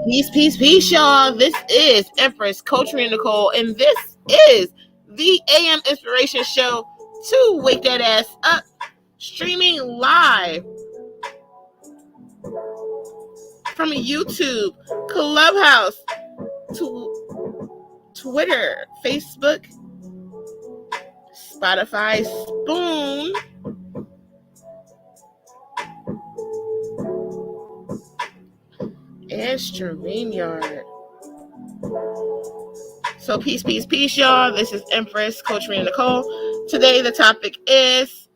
Peace, peace, peace, y'all. This is Empress Coach Nicole, and this is the AM Inspiration Show to wake that ass up, streaming live from YouTube, Clubhouse, to Twitter, Facebook, Spotify, Spoon, and StreamYard. So peace, peace, peace, y'all. This is Empress Coach Nicole. Today the topic is,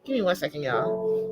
give me 1 second, y'all.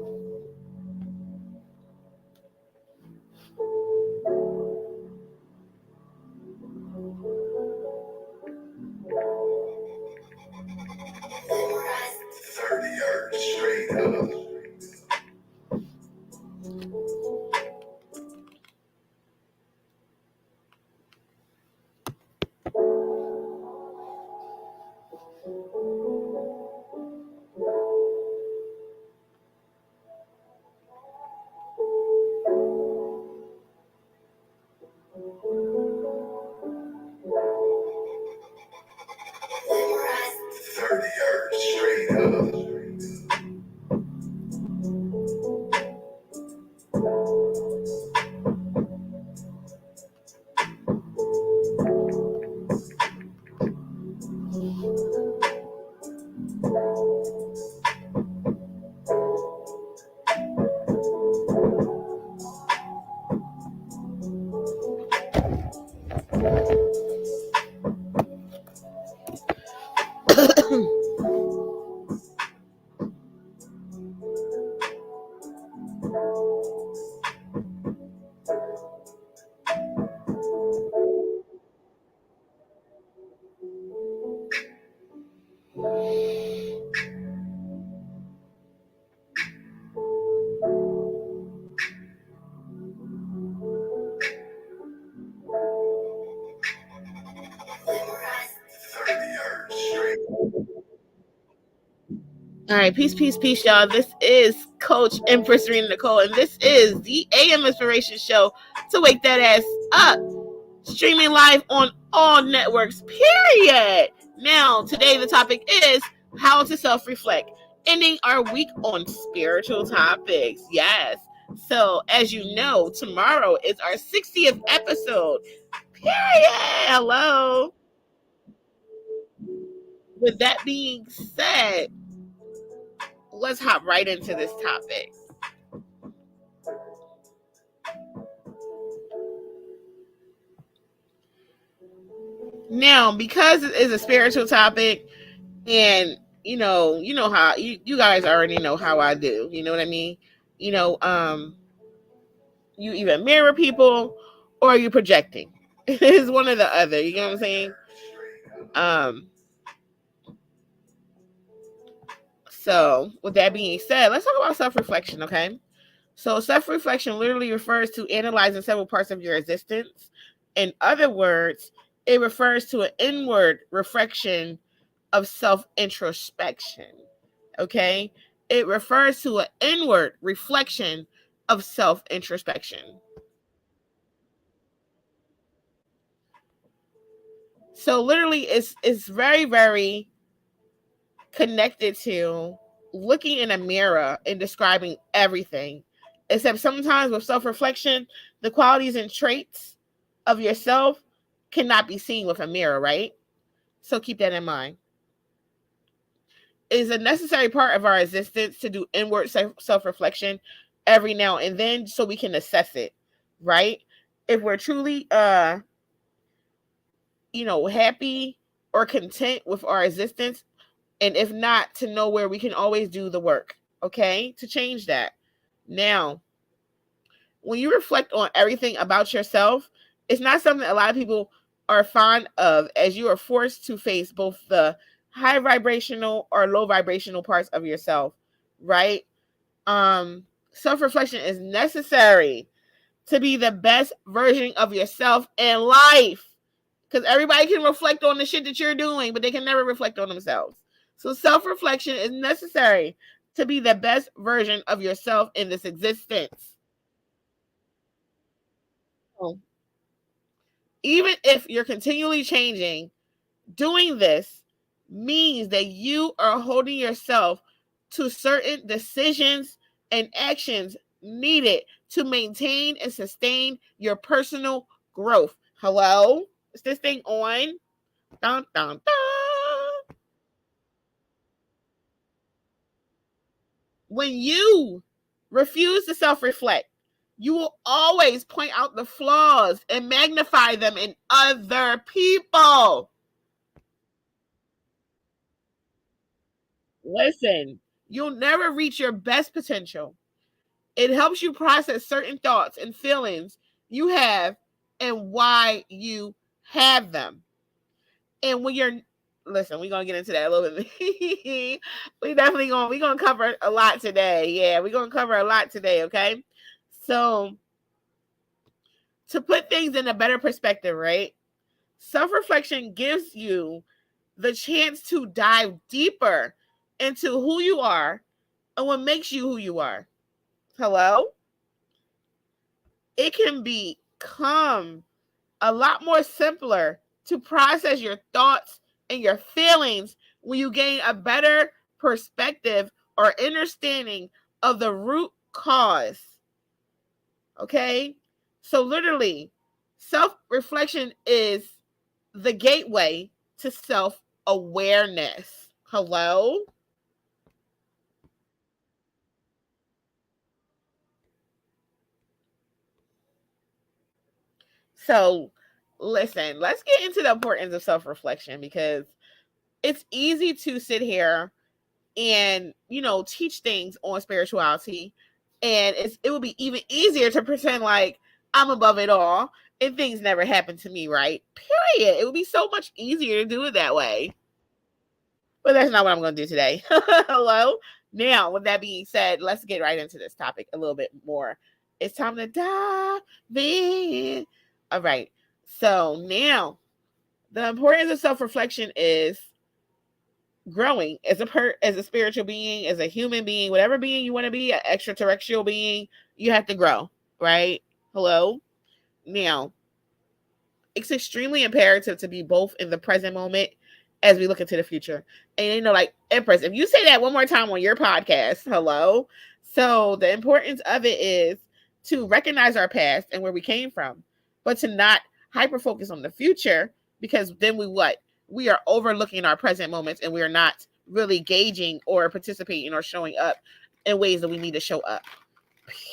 All right, peace, peace, peace, y'all. This is Coach Empress Nicole, and this is the AM Inspiration Show to wake that ass up. Streaming live on all networks, period. Now, today the topic is how to self-reflect, ending our week on spiritual topics. Yes. So, as you know, tomorrow is our 60th episode, period. Hello. With that being said, let's hop right into this topic. Now, because it is a spiritual topic, and you know how you guys already know how I do. You know what I mean? You either mirror people or you're projecting. It's one or the other. You know what I'm saying? So, with that being said, let's talk about self-reflection, okay? So, self-reflection literally refers to analyzing several parts of your existence. In other words, it refers to an inward reflection of self-introspection, okay? It refers to an inward reflection of self-introspection. So, literally, it's very, very connected to looking in a mirror and describing everything Except sometimes with self-reflection, the qualities and traits of yourself cannot be seen with a mirror, right? So keep that in mind. It is a necessary part of our existence to do inward self-reflection every now and then so we can assess it, right? If we're truly happy or content with our existence, and if not, to know where we can always do the work, okay, to change that. Now, when you reflect on everything about yourself, it's not something a lot of people are fond of, as you are forced to face both the high vibrational or low vibrational parts of yourself, right? Self-reflection is necessary to be the best version of yourself in life. Because everybody can reflect on the shit that you're doing, but they can never reflect on themselves. So self-reflection is necessary to be the best version of yourself in this existence. Even if you're continually changing, doing this means that you are holding yourself to certain decisions and actions needed to maintain and sustain your personal growth. Hello? Is this thing on? Dun, dun, dun. When you refuse to self-reflect, you will always point out the flaws and magnify them in other people. Listen, you'll never reach your best potential. It helps you process certain thoughts and feelings you have and why you have them. And when you're we're gonna get into that a little bit. We're gonna cover a lot today. Yeah, we're gonna cover a lot today, okay? So to put things in a better perspective, right? Self-reflection gives you the chance to dive deeper into who you are and what makes you who you are. Hello? It can become a lot more simpler to process your thoughts and your feelings when you gain a better perspective or understanding of the root cause. Okay? So, literally, self reflection is the gateway to self awareness. Hello? So, listen, let's get into the importance of self reflection because it's easy to sit here and, teach things on spirituality. And it would be even easier to pretend like I'm above it all and things never happen to me, right? Period. It would be so much easier to do it that way. But that's not what I'm going to do today. Hello? Now, with that being said, let's get right into this topic a little bit more. It's time to dive in. All right. So now, the importance of self-reflection is growing as a spiritual being, as a human being, whatever being you want to be, an extraterrestrial being, you have to grow, right? Hello? Now, it's extremely imperative to be both in the present moment as we look into the future. And like Empress, if you say that one more time on your podcast, hello. So the importance of it is to recognize our past and where we came from, but to not hyper focus on the future, because then we are overlooking our present moments and we are not really gauging or participating or showing up in ways that we need to show up.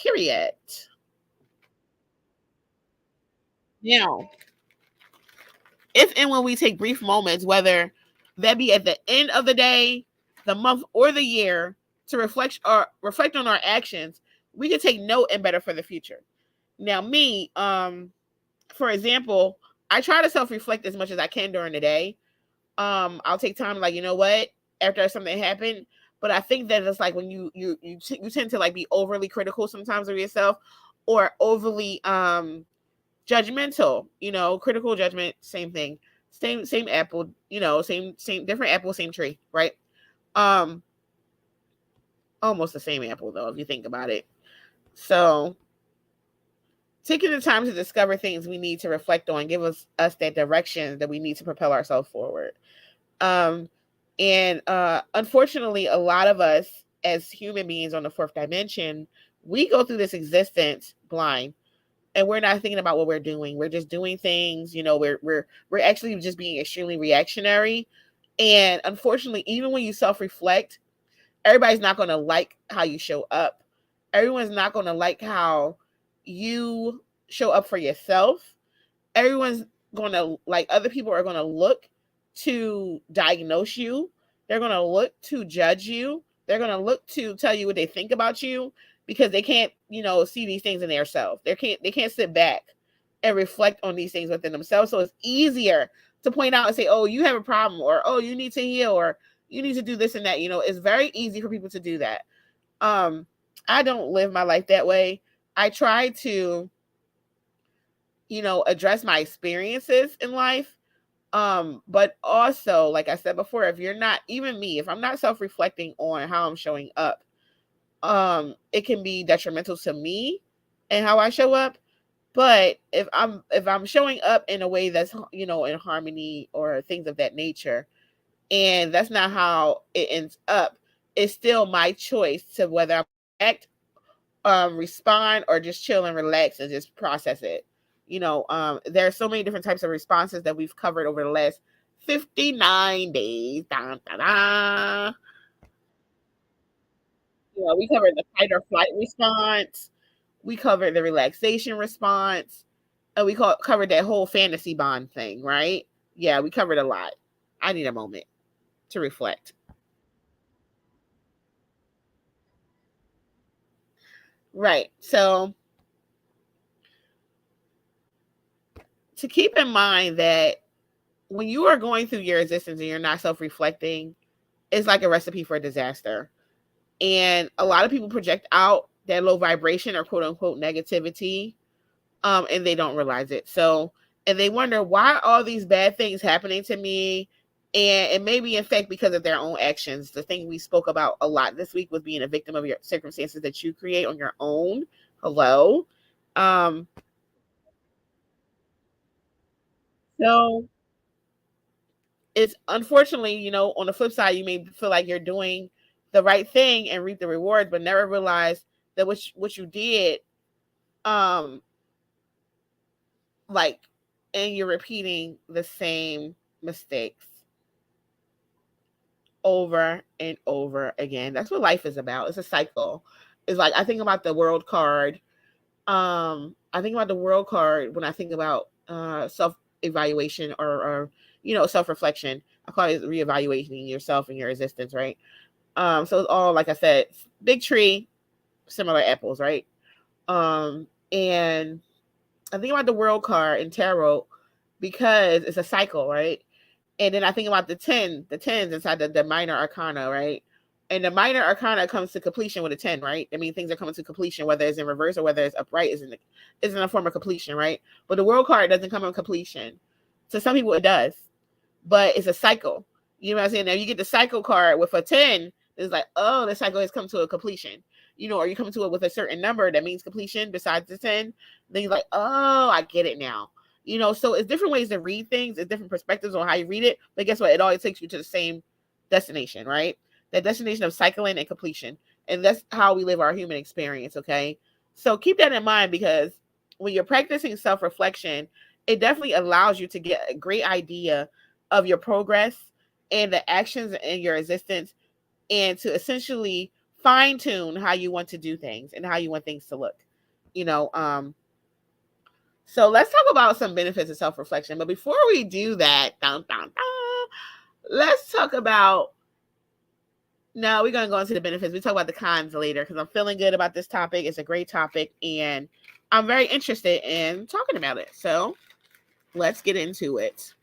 Period. Now, if and when we take brief moments, whether that be at the end of the day, the month, or the year, to reflect on our actions, we can take note and better for the future. Now, me, for example, I try to self-reflect as much as I can during the day. I'll take time, like, you know what, after something happened. But I think that it's like when you tend to like be overly critical sometimes of yourself, or overly judgmental, critical judgment, same thing, same apple, same different apple, same tree, right? um Almost the same apple though, if you think about it. So taking the time to discover things we need to reflect on give us that direction that we need to propel ourselves forward. And unfortunately, a lot of us as human beings on the fourth dimension, We go through this existence blind, and we're not thinking about what we're doing. We're just doing things, we're actually just being extremely reactionary. And unfortunately, even when you self-reflect, everybody's not going to like how you show up. Everyone's not going to like how you show up for yourself. Everyone's going to like, other people are going to look to diagnose you. They're going to look to judge you. They're going to look to tell you what they think about you, because they can't, see these things in themselves. They can't sit back and reflect on these things within themselves. So it's easier to point out and say, oh, you have a problem, or oh, you need to heal, or you need to do this and that. It's very easy for people to do that. I don't live my life that way. I try to, address my experiences in life. But also, like I said before, if you're not, even me, if I'm not self-reflecting on how I'm showing up, it can be detrimental to me and how I show up. But if I'm showing up in a way that's, in harmony or things of that nature, and that's not how it ends up, it's still my choice to whether I act, respond, or just chill and relax and just process it. There are so many different types of responses that we've covered over the last 59 days. Dun, dun, dun. We covered the fight or flight response. We covered the relaxation response. And we covered that whole fantasy bond thing, right? Yeah, we covered a lot. I need a moment to reflect. Right. So to keep in mind that when you are going through your existence and you're not self-reflecting, it's like a recipe for a disaster. And a lot of people project out that low vibration or quote unquote negativity, and they don't realize it. So, and they wonder, why are all these bad things happening to me? And it may be, in fact, because of their own actions. The thing we spoke about a lot this week was being a victim of your circumstances that you create on your own. Hello. Um, so it's unfortunately, on the flip side, you may feel like you're doing the right thing and reap the rewards, but never realize that what you did, um, like, and you're repeating the same mistakes over and over again. That's what life is about. It's a cycle. It's like, I think about the world card. I think about the world card when I think about self evaluation, or self reflection. I call it reevaluating yourself and your existence, right? So it's all, like I said, big tree, similar apples, right? And I think about the world card in tarot because it's a cycle, right? And then I think about the tens inside the minor arcana, right? And the minor arcana comes to completion with a 10, right? I mean, things are coming to completion, whether it's in reverse or whether it's upright, is in a form of completion, right? But the world card doesn't come in completion. So some people it does, but it's a cycle. You know what I'm saying? Now you get the cycle card with a 10, it's like, oh, the cycle has come to a completion. Or you come to it with a certain number that means completion besides the 10, then you're like, oh, I get it now. So it's different ways to read things. It's different perspectives on how you read it. But guess what? It always takes you to the same destination, right? That destination of cycling and completion. And that's how we live our human experience, okay? So keep that in mind, because when you're practicing self-reflection, it definitely allows you to get a great idea of your progress and the actions in your existence, and to essentially fine-tune how you want to do things and how you want things to look. You know, so let's talk about some benefits of self-reflection. But before we do that, let's talk about, no, we're going to go into the benefits. We talk about the cons later because I'm feeling good about this topic. It's a great topic, and I'm very interested in talking about it. So let's get into it.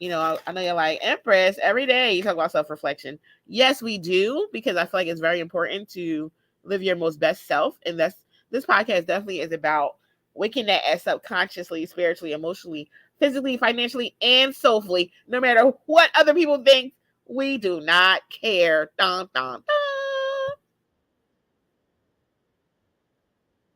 I know you're like, Empress, every day you talk about self-reflection. Yes, we do, because I feel like it's very important to live your most best self. And this podcast definitely is about waking that ass up consciously, spiritually, emotionally, physically, financially, and soulfully. No matter what other people think, we do not care. Dun, dun, dun.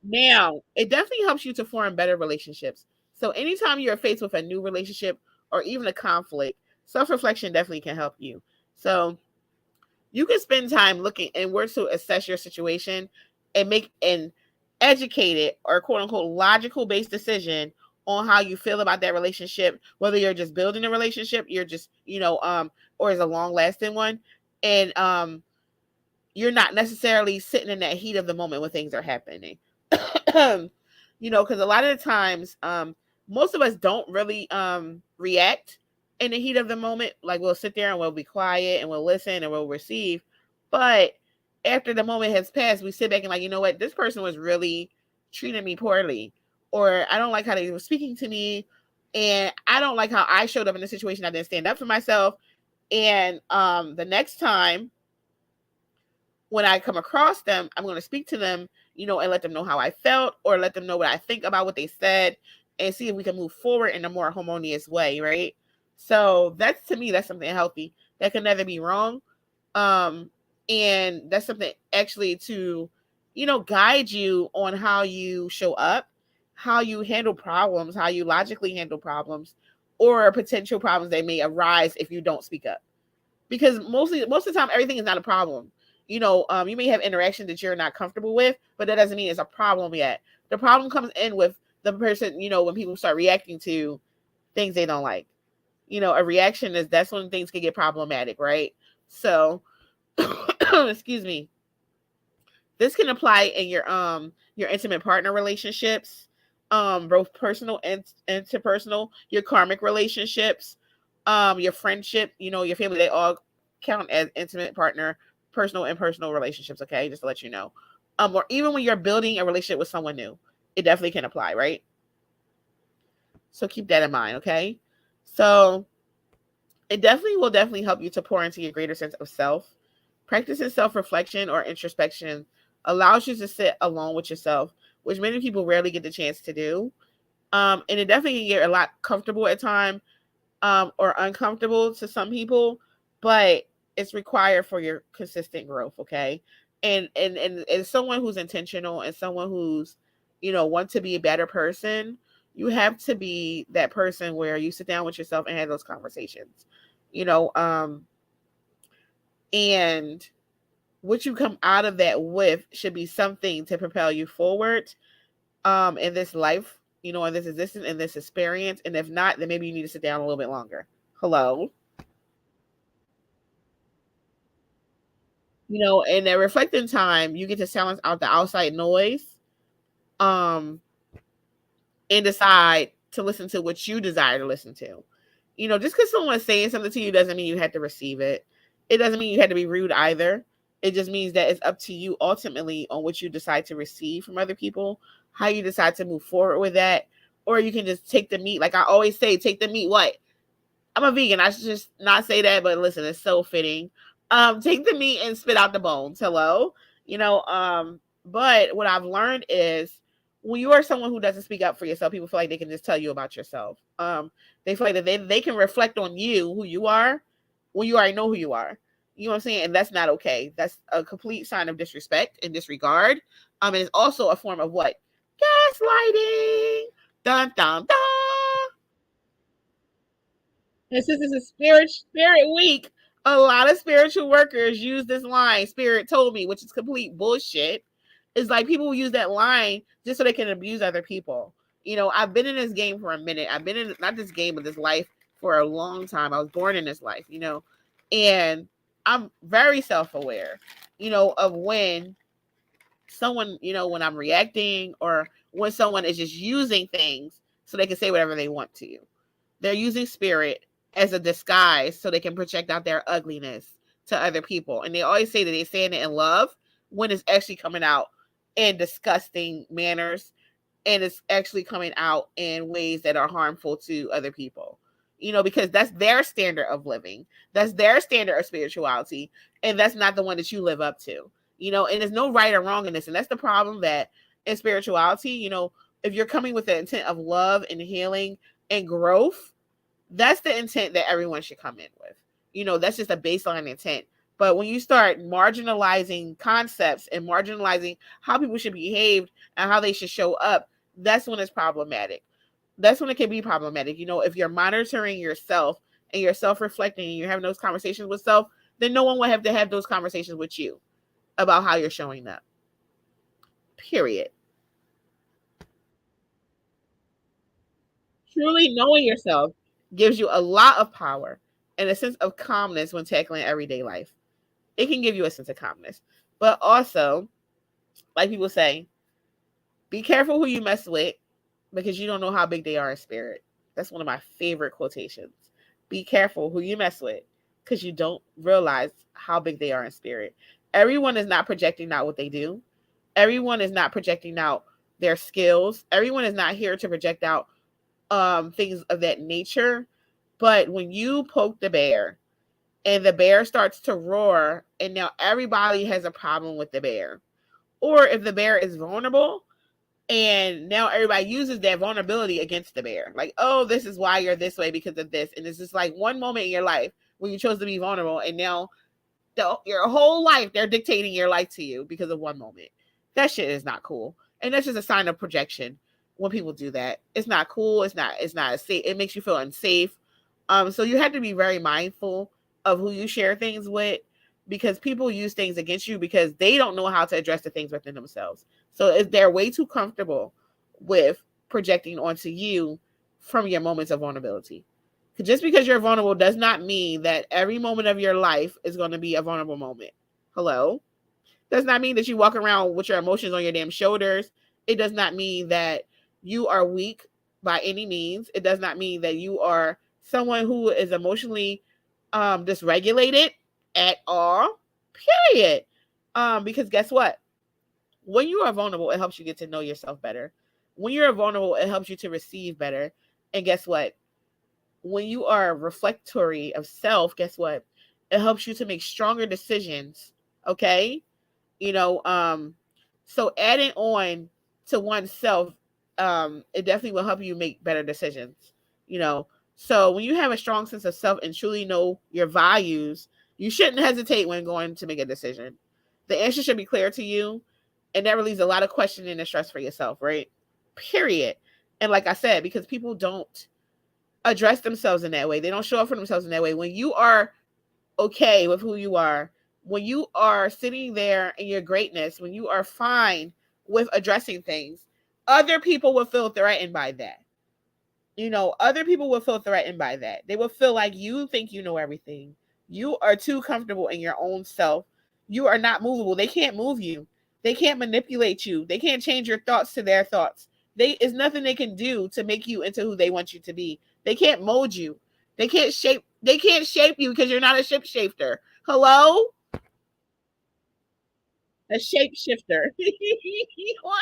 Now, it definitely helps you to form better relationships. So anytime you're faced with a new relationship or even a conflict, self-reflection definitely can help you. So you can spend time looking inward to assess your situation and educated or quote unquote logical based decision on how you feel about that relationship, whether you're just building a relationship, you're just, or is a long lasting one. And you're not necessarily sitting in that heat of the moment when things are happening. Because a lot of the times, most of us don't really react in the heat of the moment. Like, we'll sit there and we'll be quiet and we'll listen and we'll receive. But after the moment has passed, we sit back and like, you know what, this person was really treating me poorly, or I don't like how they were speaking to me, and I don't like how I showed up in the situation. I didn't stand up for myself. And the next time when I come across them, I'm going to speak to them, and let them know how I felt, or let them know what I think about what they said, and see if we can move forward in a more harmonious way, right? So that's, to me, that's something healthy. That can never be wrong. And that's something actually to, guide you on how you show up, how you handle problems, how you logically handle problems, or potential problems that may arise if you don't speak up. Because most of the time, everything is not a problem. You may have interactions that you're not comfortable with, but that doesn't mean it's a problem yet. The problem comes in with the person, when people start reacting to things they don't like. A reaction that's when things can get problematic, right? So, excuse me. This can apply in your intimate partner relationships, both personal and interpersonal, your karmic relationships, your friendship, your family, they all count as intimate partner, personal and personal relationships, okay? Just to let you know. Or even when you're building a relationship with someone new, it definitely can apply, right? So keep that in mind, okay? So it will definitely help you to pour into your greater sense of self. Practicing self-reflection or introspection allows you to sit alone with yourself, which many people rarely get the chance to do. And it definitely can get a lot comfortable at times, or uncomfortable to some people, but it's required for your consistent growth, okay? And as someone who's intentional and someone who's, want to be a better person, you have to be that person where you sit down with yourself and have those conversations, and what you come out of that with should be something to propel you forward in this life, in this existence, in this experience. And if not, then maybe you need to sit down a little bit longer. Hello. In that reflecting time, you get to silence out the outside noise, um, and decide to listen to what you desire to listen to. Just because someone's saying something to you doesn't mean you have to receive it. It doesn't mean you had to be rude either. It just means that it's up to you ultimately on what you decide to receive from other people, how you decide to move forward with that. Or you can just take the meat. Like I always say, take the meat. What? I'm a vegan. I should just not say that, but listen, it's so fitting. Take the meat and spit out the bones. Hello. But what I've learned is when you are someone who doesn't speak up for yourself, people feel like they can just tell you about yourself. They feel like that they can reflect on you, who you are, when you already know who you are. You know what I'm saying? And that's not okay. That's a complete sign of disrespect and disregard. And it's also a form of what? Gaslighting. Dun dun dun. And since it's a spirit week, a lot of spiritual workers use this line, Spirit told me, which is complete bullshit. It's like people use that line just so they can abuse other people. I've been in this game for a minute. I've been in, not this game, but this life for a long time. I was born in this life, and I'm very self-aware, of when someone, when I'm reacting, or when someone is just using things so they can say whatever they want to you. They're using spirit as a disguise so they can project out their ugliness to other people. And they always say that they're saying it in love when it's actually coming out in disgusting manners, and it's actually coming out in ways that are harmful to other people. Because that's their standard of living. That's their standard of spirituality. And that's not the one that you live up to. And there's no right or wrong in this. And that's the problem, that in spirituality, if you're coming with the intent of love and healing and growth, that's the intent that everyone should come in with. That's just a baseline intent. But when you start marginalizing concepts and marginalizing how people should behave and how they should show up, that's when it's problematic. That's when it can be problematic. If you're monitoring yourself and you're self-reflecting and you're having those conversations with self, then no one will have to have those conversations with you about how you're showing up. Period. Truly knowing yourself gives you a lot of power and a sense of calmness when tackling everyday life. It can give you a sense of calmness. But also, like people say, be careful who you mess with because you don't know how big they are in spirit. That's one of my favorite quotations. Be careful who you mess with because you don't realize how big they are in spirit. Everyone is not projecting out what they do. Everyone is not projecting out their skills. Everyone is not here to project out things of that nature. But when you poke the bear and the bear starts to roar, and now everybody has a problem with the bear, or if the bear is vulnerable, and now everybody uses that vulnerability against the bear. Like, oh, this is why you're this way because of this. And it's just like one moment in your life when you chose to be vulnerable, and now your whole life they're dictating your life to you because of one moment. That shit is not cool. And that's just a sign of projection when people do that. It's not cool. It's not safe. It makes you feel unsafe. So you have to be very mindful of who you share things with, because people use things against you because they don't know how to address the things within themselves. So if they're way too comfortable with projecting onto you from your moments of vulnerability. Just because you're vulnerable does not mean that every moment of your life is going to be a vulnerable moment. Hello? Does not mean that you walk around with your emotions on your damn shoulders. It does not mean that you are weak by any means. It does not mean that you are someone who is emotionally dysregulated at all. Period. Because guess what? When you are vulnerable, it helps you get to know yourself better. When you're vulnerable, it helps you to receive better. And guess what? When you are reflectory of self, guess what? It helps you to make stronger decisions. Okay. You know, so adding on to oneself, it definitely will help you make better decisions. You know, so when you have a strong sense of self and truly know your values, you shouldn't hesitate when going to make a decision. The answer should be clear to you, and that relieves a lot of questioning and stress for yourself, right? Period. And like I said, because people don't address themselves in that way, they don't show up for themselves in that way. When you are okay with who you are, when you are sitting there in your greatness, when you are fine with addressing things, other people will feel threatened by that. You know, other people will feel threatened by that. They will feel like you think you know everything. You are too comfortable in your own self. You are not movable. They can't move you. They can't manipulate you. They can't change your thoughts to their thoughts. Is nothing they can do to make you into who they want you to be. They can't mold you. They can't shape you because you're not a shapeshifter. Hello? A shapeshifter. Wow.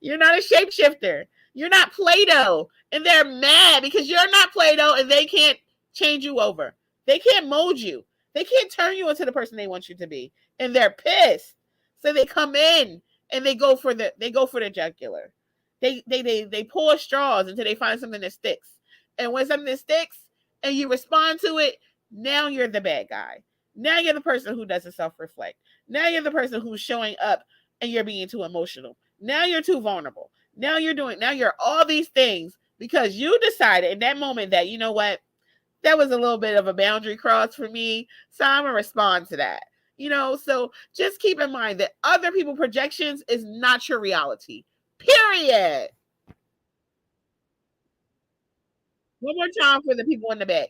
You're not a shapeshifter. You're not Play-Doh. And they're mad because you're not Play-Doh and they can't change you over. They can't mold you. They can't turn you into the person they want you to be. And they're pissed. So they come in and they go for the jugular. They pull straws until they find something that sticks. And when something sticks and you respond to it, now you're the bad guy. Now you're the person who doesn't self-reflect. Now you're the person who's showing up and you're being too emotional. Now you're too vulnerable. Now you're all these things because you decided in that moment that, you know what, that was a little bit of a boundary cross for me. So I'm going to respond to that. You know, so just keep in mind that other people's projections is not your reality. Period. One more time for the people in the back.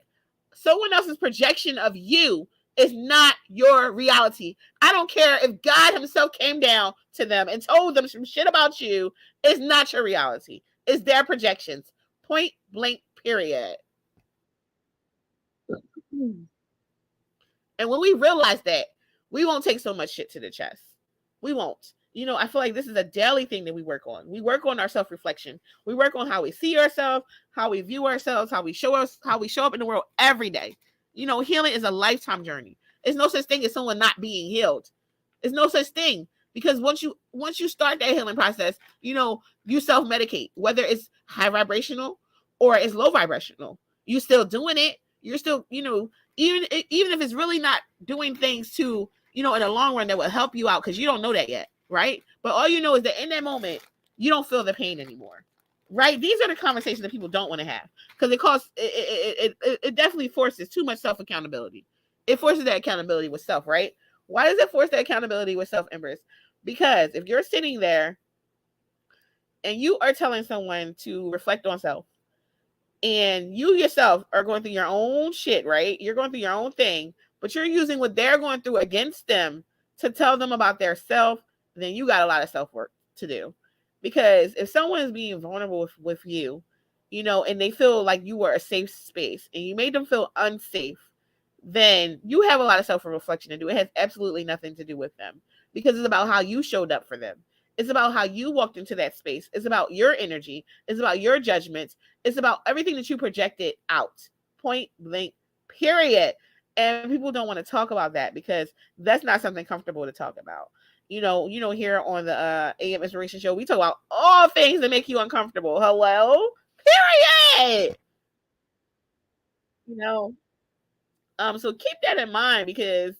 Someone else's projection of you is not your reality. I don't care if God himself came down to them and told them some shit about you. It's not your reality. It's their projections. Point blank, period. And when we realize that, we won't take so much shit to the chest. We won't. You know, I feel like this is a daily thing that we work on. We work on our self-reflection. We work on how we see ourselves, how we view ourselves, how we show up in the world every day. You know, healing is a lifetime journey. There's no such thing as someone not being healed. There's no such thing because once you start that healing process, you know, you self-medicate, whether it's high vibrational or it's low vibrational. You're still doing it. You're still, you know, even if it's really not doing things to, you know, in the long run that will help you out because you don't know that yet, right? But all you know is that in that moment you don't feel the pain anymore, right? These are the conversations that people don't want to have because it definitely forces too much self accountability. It forces that accountability with self, right? Why does it force that accountability with self, Empress? Because if you're sitting there and you are telling someone to reflect on self, and you yourself are going through your own shit, right? You're going through your own thing, but you're using what they're going through against them to tell them about their self, then you got a lot of self work to do. Because if someone is being vulnerable with you, you know, and they feel like you were a safe space and you made them feel unsafe, then you have a lot of self reflection to do. It has absolutely nothing to do with them because it's about how you showed up for them. It's about how you walked into that space. It's about your energy. It's about your judgments. It's about everything that you projected out. Point blank, period. And people don't want to talk about that because that's not something comfortable to talk about. Here on the AM Inspiration Show, we talk about all things that make you uncomfortable. Hello? Period. You know, so keep that in mind because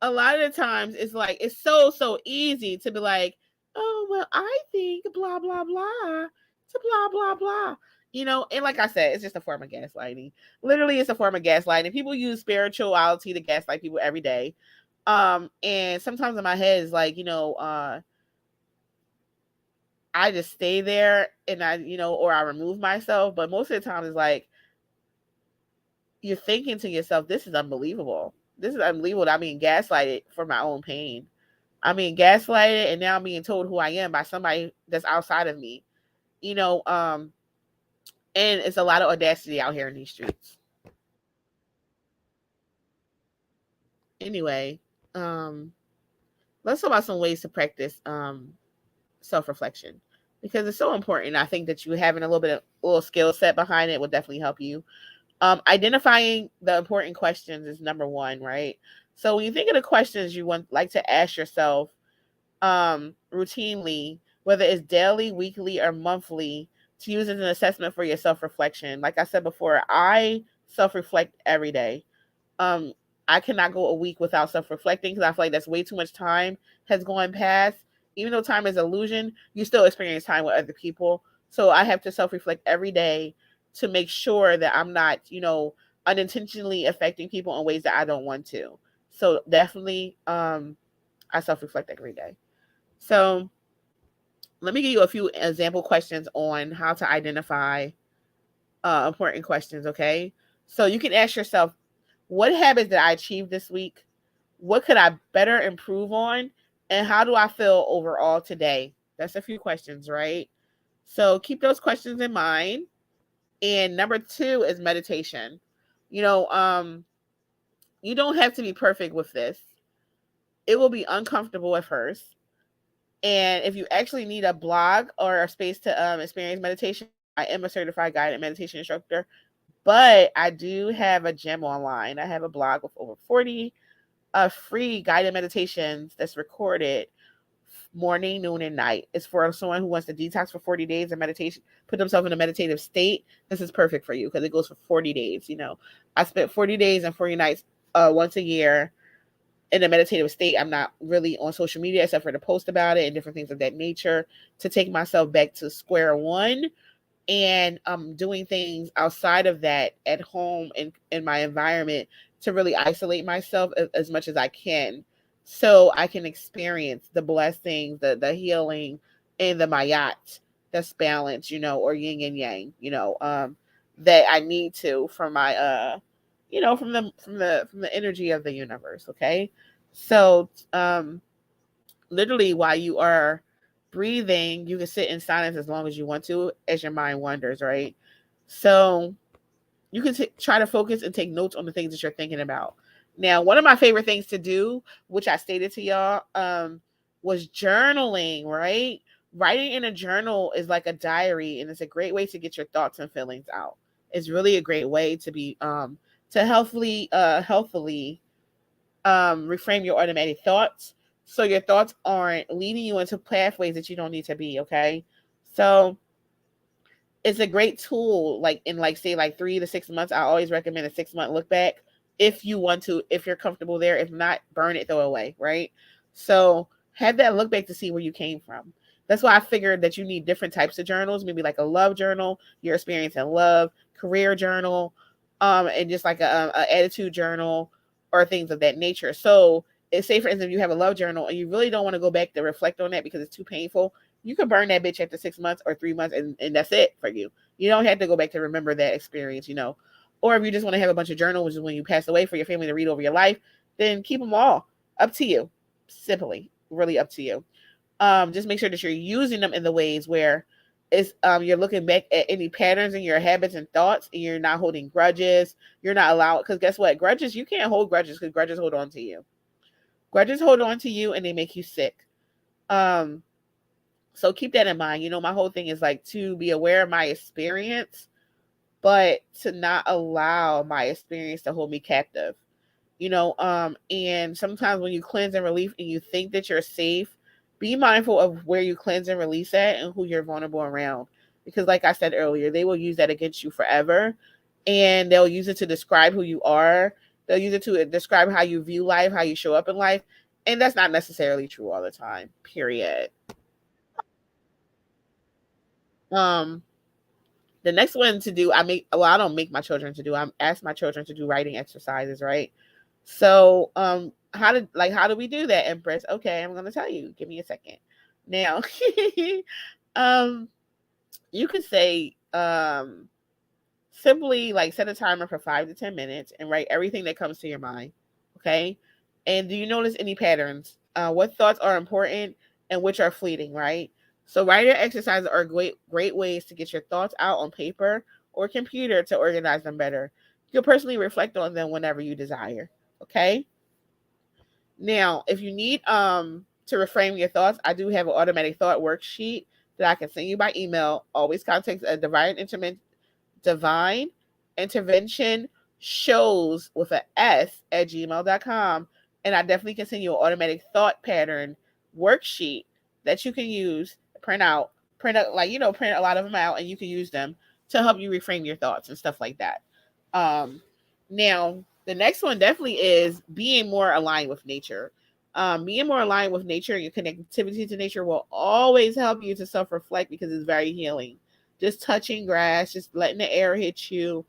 a lot of the times it's like it's so easy to be like, oh well, I think blah blah blah to blah blah blah. And like I said, it's just a form of gaslighting. Literally, it's a form of gaslighting. People use spirituality to gaslight people every day. And sometimes in my head is like, I just stay there and or I remove myself. But most of the time it's like you're thinking to yourself, this is unbelievable. This is unbelievable that I'm being gaslighted for my own pain. I'm being gaslighted and now I'm being told who I am by somebody that's outside of me. And it's a lot of audacity out here in these streets. Anyway, let's talk about some ways to practice self-reflection because it's so important. I think that you having a little skill set behind it will definitely help you. Identifying the important questions is number one, right? So when you think of the questions you like to ask yourself routinely, whether it's daily, weekly, or monthly, to use as an assessment for your self-reflection. Like I said before, I self-reflect every day. I cannot go a week without self-reflecting because I feel like that's way too much time has gone past. Even though time is illusion, you still experience time with other people. So I have to self-reflect every day to make sure that I'm not, unintentionally affecting people in ways that I don't want to. So definitely, I self-reflect every day. So let me give you a few example questions on how to identify important questions, okay? So you can ask yourself, what habits did I achieve this week? What could I better improve on? And how do I feel overall today? That's a few questions, right? So keep those questions in mind. And number 2 is meditation. You don't have to be perfect with this. It will be uncomfortable at first. And if you actually need a blog or a space to experience meditation, I am a certified guided meditation instructor, but I do have a gym online. I have a blog with over 40 free guided meditations that's recorded morning, noon, and night. It's for someone who wants to detox for 40 days of meditation, put themselves in a meditative state. This is perfect for you because it goes for 40 days. I spent 40 days and 40 nights once a year in a meditative state. I'm not really on social media except for to post about it and different things of that nature to take myself back to square one. And doing things outside of that at home and in my environment to really isolate myself as much as I can so I can experience the blessings, the healing, and the mayat that's balanced, or yin and yang, that I need to from my from the energy of the universe. Okay. So literally while you are breathing, you can sit in silence as long as you want to as your mind wanders, right? So you can try to focus and take notes on the things that you're thinking about. Now, one of my favorite things to do, which I stated to y'all, was journaling, right? Writing in a journal is like a diary, and it's a great way to get your thoughts and feelings out. It's really a great way to be to healthily reframe your automatic thoughts so your thoughts aren't leading you into pathways that you don't need to be, okay? So it's a great tool, like in say 3 to 6 months. I always recommend a 6-month look back if you want to, if you're comfortable there. If not, burn it, throw it away, right? So have that look back to see where you came from. That's why I figured that you need different types of journals, maybe like a love journal, your experience in love, career journal, and just like a attitude journal or things of that nature. So say for instance, if you have a love journal and you really don't want to go back to reflect on that because it's too painful, you can burn that bitch after 6 months or 3 months and that's it for you. You don't have to go back to remember that experience, Or if you just want to have a bunch of journals when you pass away for your family to read over your life, then keep them all. Up to you. Simply, really up to you. Just make sure that you're using them in the ways where it's you're looking back at any patterns in your habits and thoughts, and you're not holding grudges. You're not allowed, because guess what? Grudges, you can't hold grudges, because grudges hold on to you. Grudges hold on to you and they make you sick. So keep that in mind. My whole thing is like to be aware of my experience, but to not allow my experience to hold me captive. And sometimes when you cleanse and release and you think that you're safe, be mindful of where you cleanse and release at and who you're vulnerable around. Because like I said earlier, they will use that against you forever. And they'll use it to describe who you are. They'll use it to describe how you view life, how you show up in life. And that's not necessarily true all the time, period. Um, the next one to do, I don't make my children to do, I ask my children to do writing exercises, right? So, how do we do that, Empress? Okay, I'm gonna tell you. Give me a second. Now, um, you could say, simply like set a timer for 5 to 10 minutes and write everything that comes to your mind. Okay, and do you notice any patterns? What thoughts are important and which are fleeting, right? So, writing exercises are great ways to get your thoughts out on paper or computer to organize them better. You can personally reflect on them whenever you desire. Okay. Now, if you need to reframe your thoughts, I do have an automatic thought worksheet that I can send you by email. Always contact a divine intervention shows with an S at gmail.com. And I definitely can send you an automatic thought pattern worksheet that you can use, print out, print a lot of them out, and you can use them to help you reframe your thoughts and stuff like that. Now, the next one definitely is being more aligned with nature. Being more aligned with nature and your connectivity to nature will always help you to self-reflect because it's very healing. Just touching grass, just letting the air hit you,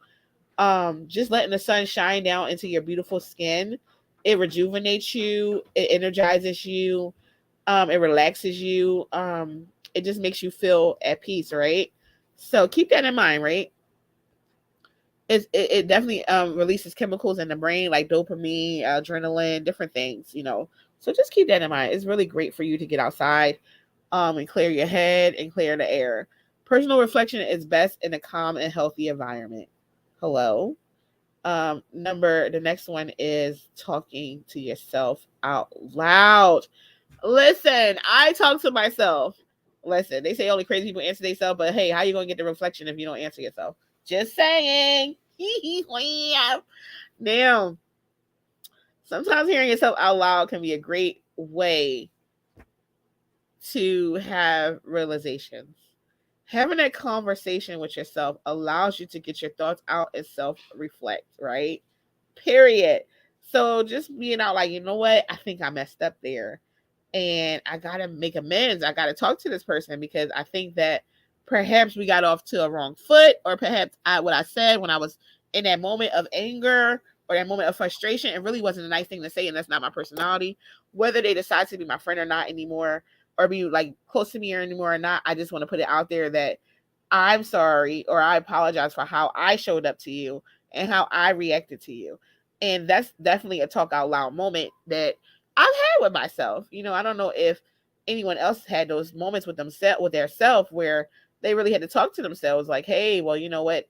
just letting the sun shine down into your beautiful skin. It rejuvenates you, it energizes you, it relaxes you, it just makes you feel at peace, right? So keep that in mind, right? It definitely releases chemicals in the brain like dopamine, adrenaline, different things. So just keep that in mind. It's really great for you to get outside and clear your head and clear the air. Personal reflection is best in a calm and healthy environment. Hello. The next one is talking to yourself out loud. Listen, I talk to myself. Listen, they say only crazy people answer themselves, but hey, how you gonna get the reflection if you don't answer yourself? Just saying. Now, sometimes hearing yourself out loud can be a great way to have realizations. Having a conversation with yourself allows you to get your thoughts out and self reflect, right? Period. So just being out like, you know what? I think I messed up there and I got to make amends. I got to talk to this person because I think that perhaps we got off to a wrong foot, or perhaps what I said when I was in that moment of anger or that moment of frustration, it really wasn't a nice thing to say, and that's not my personality. Whether they decide to be my friend or not anymore, or be like close to me or anymore or not, I just want to put it out there that I'm sorry or I apologize for how I showed up to you and how I reacted to you. And that's definitely a talk out loud moment that I've had with myself. I don't know if anyone else had those moments with themselves, with their self, where they really had to talk to themselves like, hey, well, you know what?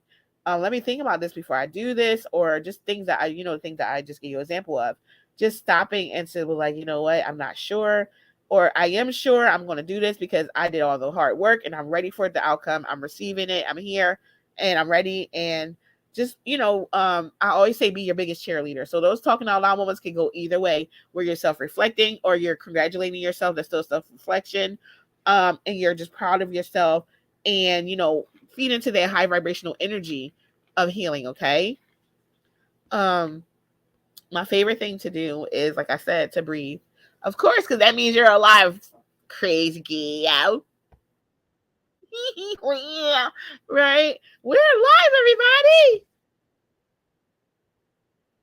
Let me think about this before I do this, or just things that things that I just gave you an example of. Just stopping and to be like, you know what? I'm not sure, or I am sure I'm going to do this because I did all the hard work and I'm ready for the outcome. I'm receiving it. I'm here and I'm ready. And just, I always say be your biggest cheerleader. So those talking out loud moments can go either way, where you're self-reflecting or you're congratulating yourself. That's still self-reflection. And you're just proud of yourself and, feed into that high vibrational energy of healing. Okay. My favorite thing to do is, like I said, to breathe. Of course, because that means you're alive. Crazy girl. Yeah, right? We're alive, everybody.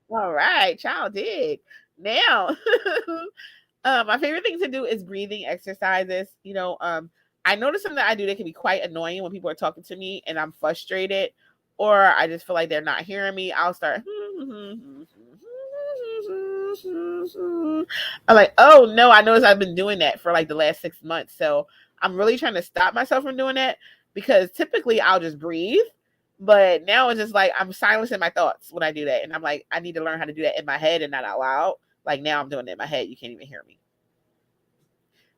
All right, child did. Now, my favorite thing to do is breathing exercises. I notice something that I do that can be quite annoying when people are talking to me and I'm frustrated, or I just feel like they're not hearing me. I'll start. I'm like, oh no, I noticed I've been doing that for like the last 6 months. So I'm really trying to stop myself from doing that, because typically I'll just breathe. But now it's just like I'm silencing my thoughts when I do that. And I'm like, I need to learn how to do that in my head and not out loud. Like now I'm doing it in my head. You can't even hear me.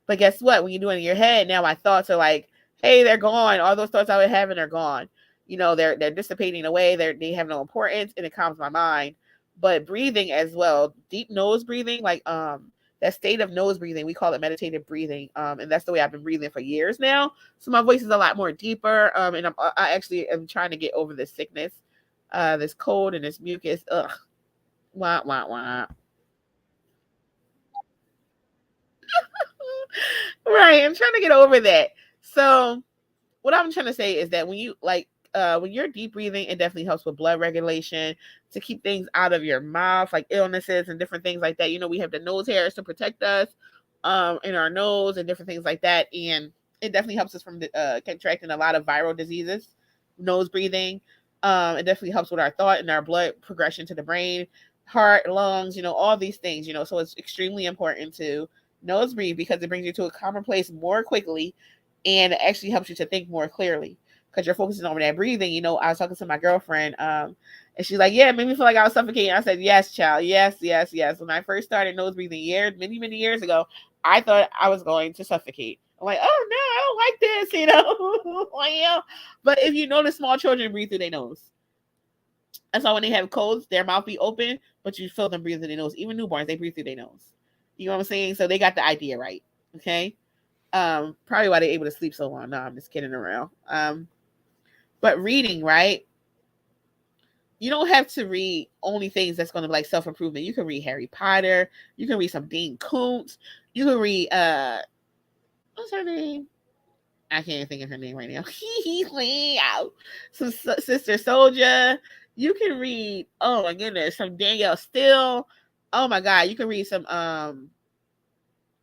But guess what? When you do it in your head, now my thoughts are like, hey, they're gone. All those thoughts I was having are gone. You know, they're dissipating away. They have no importance, and it calms my mind. But breathing as well, deep nose breathing, like that state of nose breathing, we call it meditative breathing. And that's the way I've been breathing for years now. So my voice is a lot more deeper. And I actually am trying to get over this sickness, this cold and this mucus. Ugh. Wah, wah, wah. Right. I'm trying to get over that. So what I'm trying to say is that when you like when you're deep breathing, it definitely helps with blood regulation, to keep things out of your mouth, like illnesses and different things like that. You know, we have the nose hairs to protect us in our nose and different things like that. And it definitely helps us from contracting a lot of viral diseases. Nose breathing. It definitely helps with our thought and our blood progression to the brain, heart, lungs, you know, all these things, you know. So it's extremely important to nose breathe, because it brings you to a calmer place more quickly, and it actually helps you to think more clearly, because you're focusing on that breathing. You know, I was talking to my girlfriend, and she's like, yeah, it made me feel like I was suffocating. I said, yes, child, yes, yes, yes. When I first started nose breathing many years ago, I thought I was going to suffocate. I'm like, oh no, I don't like this, you know. Yeah. But if you notice, small children breathe through their nose. That's why when they have colds, their mouth be open, but you feel them breathe through their nose. Even newborns, they breathe through their nose. You know what I'm saying? So they got the idea right. Okay. Probably why they're able to sleep so long. No, I'm just kidding around. But reading, right? You don't have to read only things that's going to be like self improvement. You can read Harry Potter. You can read some Dean Koontz. You can read what's her name? I can't think of her name right now. Some Sister Soldier. You can read. Oh my goodness, some Danielle Still. Oh my God, you can read some. Oh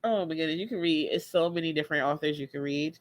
my goodness, you can read. It's so many different authors you can read,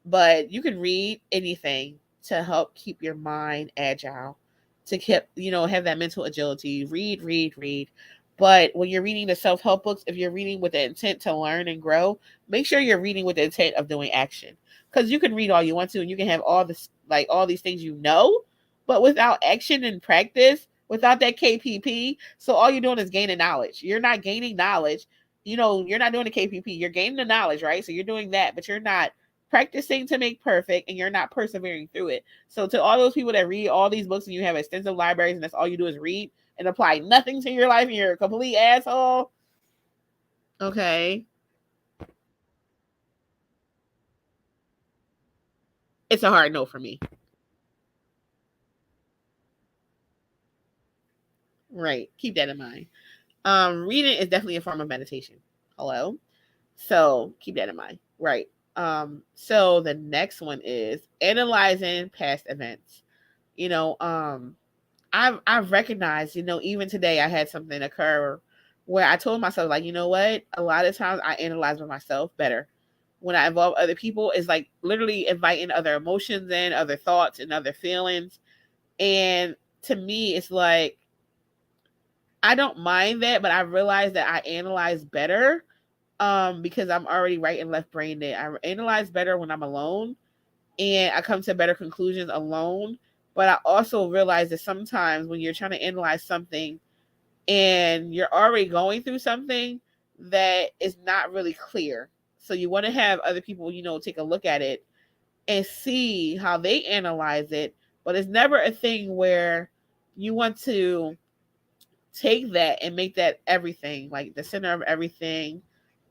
but you can read anything to help keep your mind agile, to keep, you know, have that mental agility. Read, read, read. But when you're reading the self-help books, if you're reading with the intent to learn and grow, make sure you're reading with the intent of doing action. Because you can read all you want to, and you can have all this, like all these things you know, but without action and practice, without that KPP, so all you're doing is gaining knowledge. You're not gaining knowledge. You know, you're not doing the KPP. You're gaining the knowledge, right? So you're doing that, but you're not practicing to make perfect, and you're not persevering through it. So to all those people that read all these books and you have extensive libraries and that's all you do is read and apply nothing to your life and you're a complete asshole. Okay. It's a hard no for me. Right. Keep that in mind. Reading is definitely a form of meditation. Hello. So keep that in mind. Right. So the next one is analyzing past events. You know, I've recognized, you know, even today I had something occur where I told myself, like, you know what? A lot of times I analyze with myself better. When I involve other people, it's like literally inviting other emotions in, other thoughts and other feelings. And to me, it's like I don't mind that, but I realize that I analyze better because I'm already right and left brained. I analyze better when I'm alone, and I come to better conclusions alone. But I also realize that sometimes when you're trying to analyze something and you're already going through something that is not really clear, so you want to have other people, you know, take a look at it and see how they analyze it. But it's never a thing where you want to take that and make that everything, like the center of everything,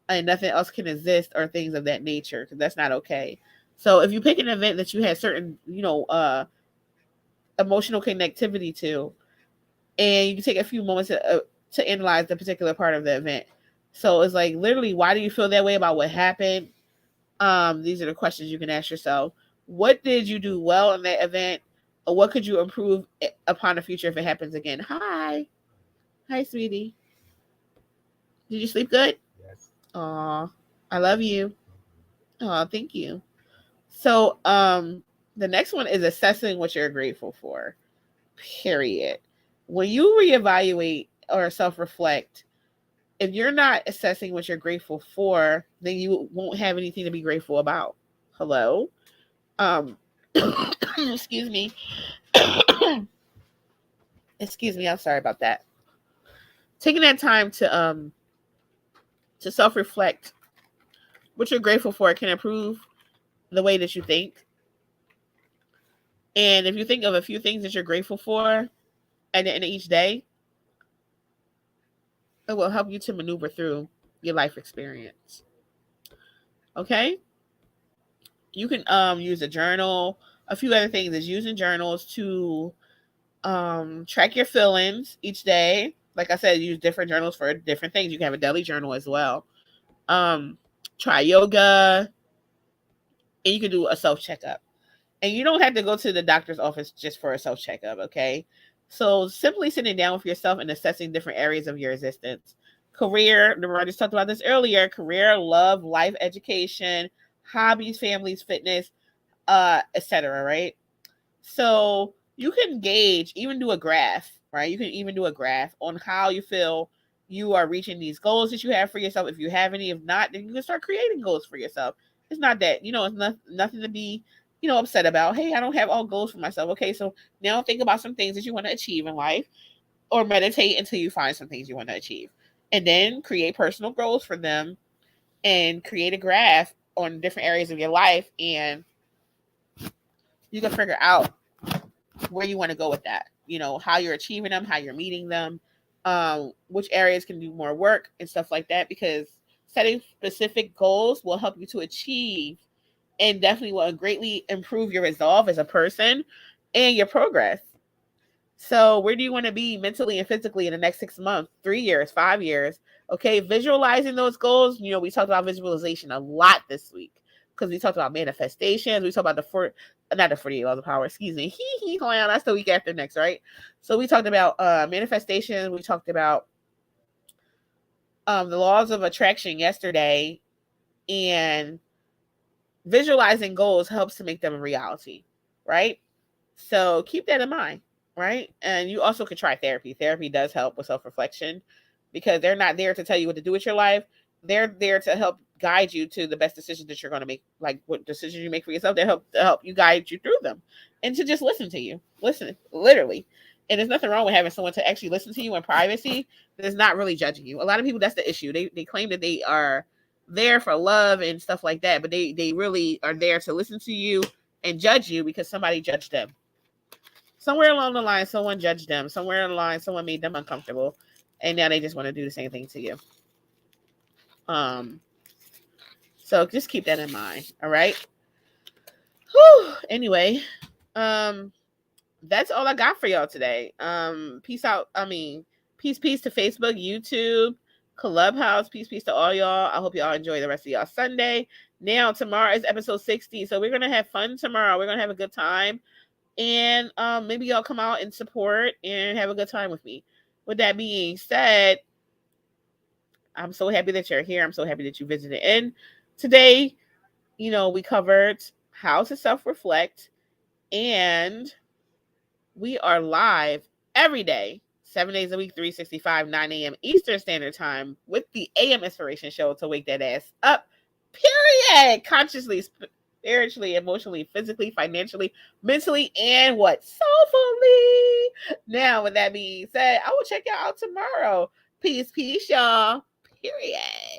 and nothing else can exist or things of that nature, because that's not okay. So if you pick an event that you had certain, you know, emotional connectivity to, and you can take a few moments to analyze the particular part of the event. So it's like literally, why do you feel that way about what happened? These are the questions you can ask yourself. What did you do well in that event? Or what could you improve upon the future if it happens again? Hi. Hi, sweetie. Did you sleep good? Yes. Aw, I love you. Oh, thank you. So the next one is assessing what you're grateful for. Period. When you reevaluate or self-reflect, if you're not assessing what you're grateful for, then you won't have anything to be grateful about. Hello? Excuse me. Excuse me, I'm sorry about that. Taking that time to self-reflect what you're grateful for can improve the way that you think. And if you think of a few things that you're grateful for at the end of each day, it will help you to maneuver through your life experience. Okay? You can use a journal. A few other things is using journals to track your feelings each day. Like I said, use different journals for different things. You can have a daily journal as well. Try yoga, and you can do a self checkup. And you don't have to go to the doctor's office just for a self checkup, okay? So simply sitting down with yourself and assessing different areas of your existence. Career, remember I just talked about this earlier, career, love, life, education, hobbies, families, fitness, etc. Right? So you can gauge, even do a graph, right? You can even do a graph on how you feel you are reaching these goals that you have for yourself. If you have any, if not, then you can start creating goals for yourself. It's not that, it's nothing to be, upset about. Hey, I don't have all goals for myself. Okay, so now think about some things that you want to achieve in life, or meditate until you find some things you want to achieve. And then create personal goals for them and create a graph on different areas of your life, and you can figure out where you want to go with that. How you're achieving them, how you're meeting them, which areas can do more work and stuff like that, because setting specific goals will help you to achieve and definitely will greatly improve your resolve as a person and your progress. So where do you want to be mentally and physically in the next 6 months, 3 years, 5 years? Okay, visualizing those goals. We talked about visualization a lot this week because we talked about manifestations. We talked about not the 48 laws of power, excuse me. That's the week after next, right? So we talked about manifestations. We talked about the laws of attraction yesterday, and visualizing goals helps to make them a reality, right? So keep that in mind, right? And you also could try therapy. Therapy does help with self-reflection because they're not there to tell you what to do with your life. They're there to help guide you to the best decisions that you're going to make, like what decisions you make for yourself. They help you guide you through them, and to just listen to you. Listen, literally. And there's nothing wrong with having someone to actually listen to you in privacy that's not really judging you. A lot of people, that's the issue. They claim that they are there for love and stuff like that, but they really are there to listen to you and judge you because somebody judged them. Somewhere along the line, someone judged them. Somewhere along the line, someone made them uncomfortable, and now they just want to do the same thing to you. So just keep that in mind. All right. Whew. Anyway, that's all I got for y'all today. Peace out. Peace to Facebook, YouTube, Clubhouse. Peace to all y'all. I hope y'all enjoy the rest of y'all Sunday. Now, tomorrow is episode 60. So we're going to have fun tomorrow. We're going to have a good time. And maybe y'all come out and support and have a good time with me. With that being said, I'm so happy that you're here. I'm so happy that you visited. And today, we covered how to self-reflect, and we are live every day, 7 days a week, 365, 9 a.m. Eastern Standard Time with the AM Inspiration Show to wake that ass up, period. Consciously, spiritually, emotionally, physically, financially, mentally, and soulfully. Now, with that being said, I will check y'all out tomorrow. Peace, y'all. Period.